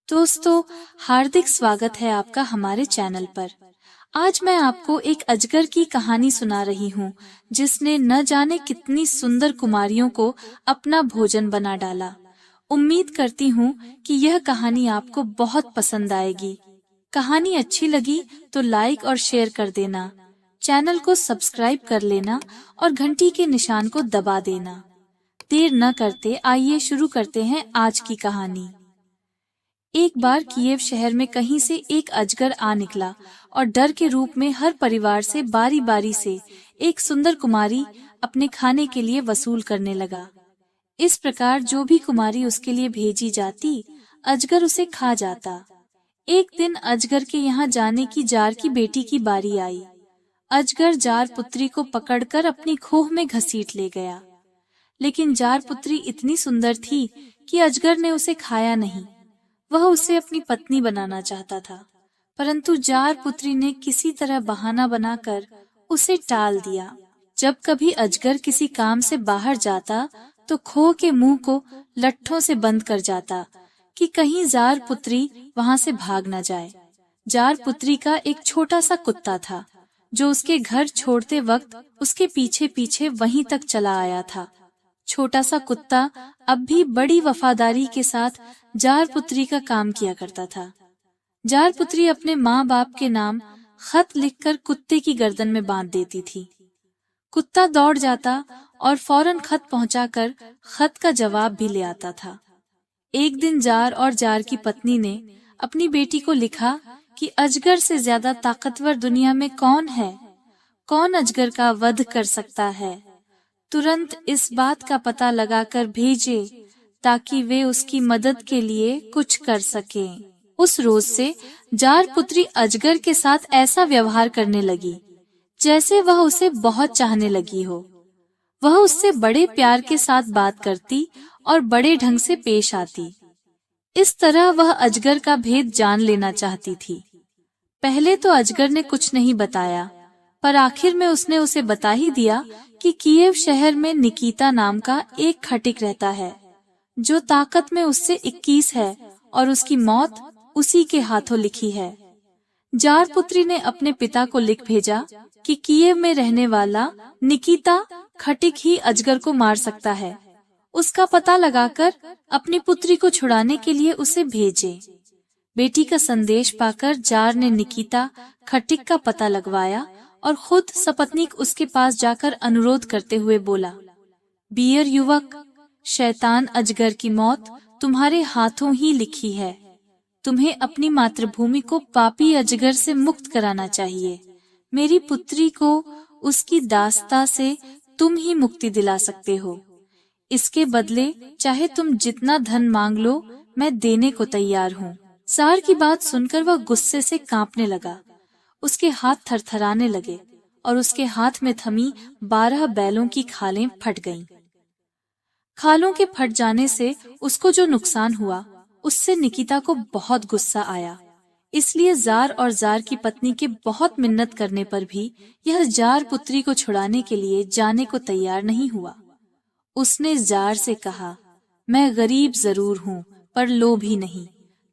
दोस्तों, हार्दिक स्वागत है आपका हमारे चैनल पर। आज मैं आपको एक अजगर की कहानी सुना रही हूँ, जिसने न जाने कितनी सुंदर कुमारियों को अपना भोजन बना डाला। उम्मीद करती हूँ कि यह कहानी आपको बहुत पसंद आएगी। कहानी अच्छी लगी तो लाइक और शेयर कर देना, चैनल को सब्सक्राइब कर लेना और घंटी के निशान को दबा देना। देर न करते आइए शुरू करते हैं आज की कहानी। एक बार कीव शहर में कहीं से एक अजगर आ निकला और डर के रूप में हर परिवार से बारी बारी से एक सुंदर कुमारी अपने खाने के लिए वसूल करने लगा। इस प्रकार जो भी कुमारी उसके लिए भेजी जाती, अजगर उसे खा जाता। एक दिन अजगर के यहाँ जाने की जार की बेटी की बारी आई। अजगर जार पुत्री को पकड़कर अपनी खोह में घसीट ले गया, लेकिन जार पुत्री इतनी सुंदर थी कि अजगर ने उसे खाया नहीं। वह उसे अपनी पत्नी बनाना चाहता था, परंतु जार पुत्री ने किसी तरह बहाना बनाकर उसे टाल दिया। जब कभी अजगर किसी काम से बाहर जाता तो खोह के मुंह को लट्ठों से बंद कर जाता कि कहीं जार पुत्री वहां से भाग न जाए। जार पुत्री का एक छोटा सा कुत्ता था, जो उसके घर छोड़ते वक्त उसके पीछे पीछे वहीं तक चला आया था। छोटा सा कुत्ता अब भी बड़ी वफादारी के साथ जार पुत्री का काम किया करता था। जार पुत्री अपने माँ बाप के नाम खत लिखकर कुत्ते की गर्दन में बांध देती थी। कुत्ता दौड़ जाता और फौरन खत पहुंचाकर खत का जवाब भी ले आता था। एक दिन जार और जार की पत्नी ने अपनी बेटी को लिखा कि अजगर से ज्यादा ताकतवर दुनिया में कौन है, कौन अजगर का वध कर सकता है। तुरंत इस बात का पता लगाकर भेजे ताकि वे उसकी मदद के लिए कुछ कर सकें। उस रोज से जार पुत्री अजगर के साथ ऐसा व्यवहार करने लगी जैसे वह उसे बहुत चाहने लगी हो। वह उससे बड़े प्यार के साथ बात करती और बड़े ढंग से पेश आती। इस तरह वह अजगर का भेद जान लेना चाहती थी। पहले तो अजगर ने कुछ नहीं बताया, पर आखिर में उसने उसे बता ही दिया कि कीव शहर में निकिता नाम का एक खटिक रहता है, जो ताकत में उससे 21 है और उसकी मौत उसी के हाथों लिखी है। जार पुत्री ने अपने पिता को लिख भेजा कि कीव में रहने वाला निकिता खटिक ही अजगर को मार सकता है। उसका पता लगाकर अपनी पुत्री को छुड़ाने के लिए उसे भेजे। बेटी का संदेश पाकर जार ने निकिता खटिक का पता लगवाया और खुद सपत्नीक उसके पास जाकर अनुरोध करते हुए बोला, बियर युवक, शैतान अजगर की मौत तुम्हारे हाथों ही लिखी है। तुम्हें अपनी मातृभूमि को पापी अजगर से मुक्त कराना चाहिए। मेरी पुत्री को उसकी दास्ता से तुम ही मुक्ति दिला सकते हो। इसके बदले चाहे तुम जितना धन मांग लो, मैं देने को तैयार हूँ। जार की बात सुनकर वह गुस्से से कांपने लगा। उसके हाथ थरथराने लगे और उसके हाथ में थमी 12 बैलों की खालें फट गईं। खालों के फट जाने से उसको जो नुकसान हुआ, उससे निकिता को बहुत गुस्सा आया। इसलिए जार और जार की पत्नी के बहुत मिन्नत करने पर भी यह जार पुत्री को छुड़ाने के लिए जाने को तैयार नहीं हुआ। उसने जार से कहा, मैं गरीब जरूर हूँ पर लोभी नहीं।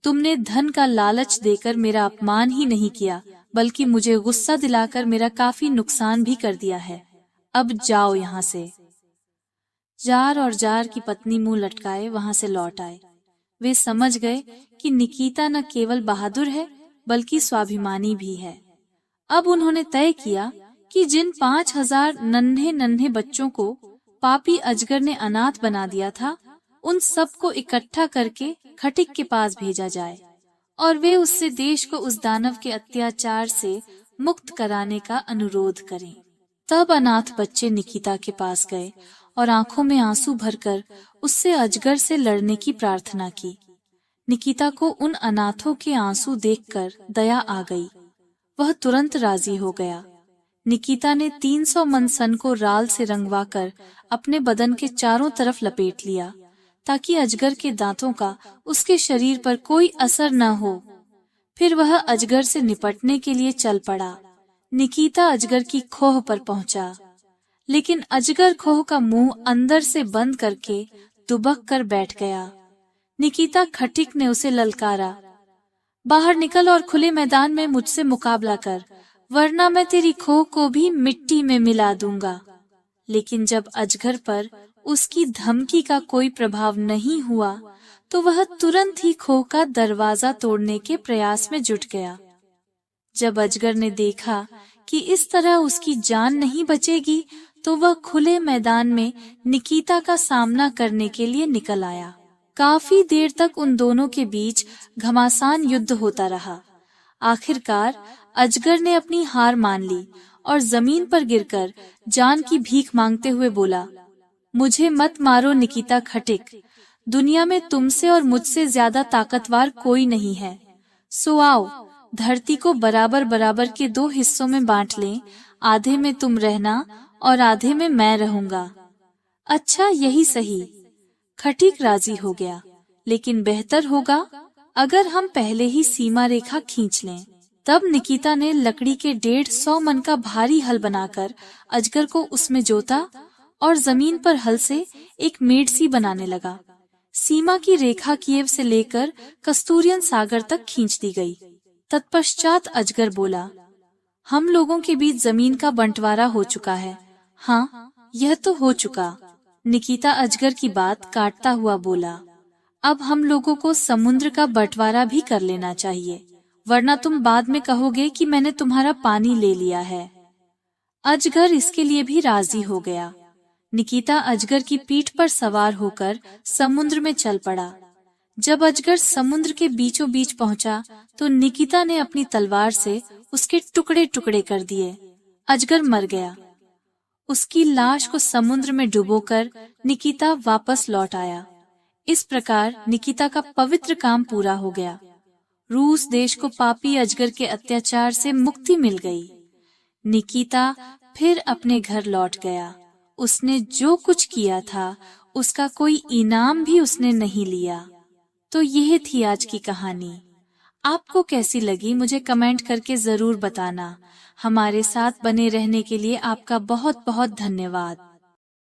तुमने धन का लालच देकर मेरा अपमान ही नहीं किया, बल्कि मुझे गुस्सा दिलाकर मेरा काफी नुकसान भी कर दिया है। अब जाओ यहाँ से। जार और जार की पत्नी मुंह लटकाए वहां से लौट आए। वे समझ गए कि निकिता न केवल बहादुर है बल्कि स्वाभिमानी भी है। अब उन्होंने तय किया कि जिन 5000 नन्हे नन्हे बच्चों को पापी अजगर ने अनाथ बना दिया था, उन सबको इकट्ठा करके खटिक के पास भेजा जाए और वे उससे देश को उस दानव के अत्याचार से मुक्त कराने का अनुरोध करें। तब अनाथ बच्चे निकिता के पास गए और आंखों में आंसू भरकर उससे अजगर से लड़ने की प्रार्थना की। निकिता को उन अनाथों के आंसू देखकर दया आ गई। वह तुरंत राजी हो गया। निकिता ने 300 मन सन को राल से रंगवाकर अपने बदन के चारों तरफ लपेट लिया, ताकि अजगर के दांतों का उसके शरीर पर कोई असर न हो। फिर वह अजगर से निपटने के लिए चल पड़ा। निकिता अजगर की खोह पर पहुंचा, लेकिन अजगर खोह का मुंह अंदर से बंद करके दुबक कर बैठ गया। निकिता खटिक ने उसे ललकारा, बाहर निकल और खुले मैदान में मुझसे मुकाबला कर, वरना मैं तेरी खो को भी मिट्टी में मिला दूंगा। लेकिन जब अजगर पर उसकी धमकी का कोई प्रभाव नहीं हुआ तो वह तुरंत ही खो का दरवाजा तोड़ने के प्रयास में जुट गया। जब अजगर ने देखा कि इस तरह उसकी जान नहीं बचेगी तो वह खुले मैदान में निकिता का सामना करने के लिए निकल आया। काफी देर तक उन दोनों के बीच घमासान युद्ध होता रहा। आखिरकार अजगर ने अपनी हार मान ली और जमीन पर गिरकर जान की भीख मांगते हुए बोला, मुझे मत मारो निकिता खटिक, दुनिया में तुमसे और मुझसे ज्यादा ताकतवर कोई नहीं है। सो आओ, धरती को बराबर बराबर के 2 हिस्सों में बांट लें, आधे में तुम रहना और आधे में मैं रहूंगा। अच्छा, यही सही। खटिक राजी हो गया, लेकिन बेहतर होगा अगर हम पहले ही सीमा रेखा खींच लें। तब निकिता ने लकड़ी के 150 मन का भारी हल बनाकर अजगर को उसमें जोता और जमीन पर हल से एक मेड़ सी बनाने लगा। सीमा की रेखा कीव से लेकर कस्तूरियन सागर तक खींच दी गई। तत्पश्चात अजगर बोला, हम लोगों के बीच जमीन का बंटवारा हो चुका है। हाँ, यह तो हो चुका। निकिता अजगर की बात काटता हुआ बोला, अब हम लोगों को समुद्र का बंटवारा भी कर लेना चाहिए, वरना तुम बाद में कहोगे कि मैंने तुम्हारा पानी ले लिया है। अजगर इसके लिए भी राजी हो गया। निकिता अजगर की पीठ पर सवार होकर समुद्र में चल पड़ा। जब अजगर समुद्र के बीचों बीच पहुंचा तो निकिता ने अपनी तलवार से उसके टुकड़े टुकड़े कर दिए। अजगर मर गया। उसकी लाश को समुद्र में डुबोकर निकिता वापस लौट आया। इस प्रकार निकिता का पवित्र काम पूरा हो गया। रूस देश को पापी अजगर के अत्याचार से मुक्ति मिल गई। निकिता फिर अपने घर लौट गया। उसने जो कुछ किया था उसका कोई इनाम भी उसने नहीं लिया। तो यह थी आज की कहानी। आपको कैसी लगी मुझे कमेंट करके जरूर बताना। हमारे साथ बने रहने के लिए आपका बहुत बहुत धन्यवाद।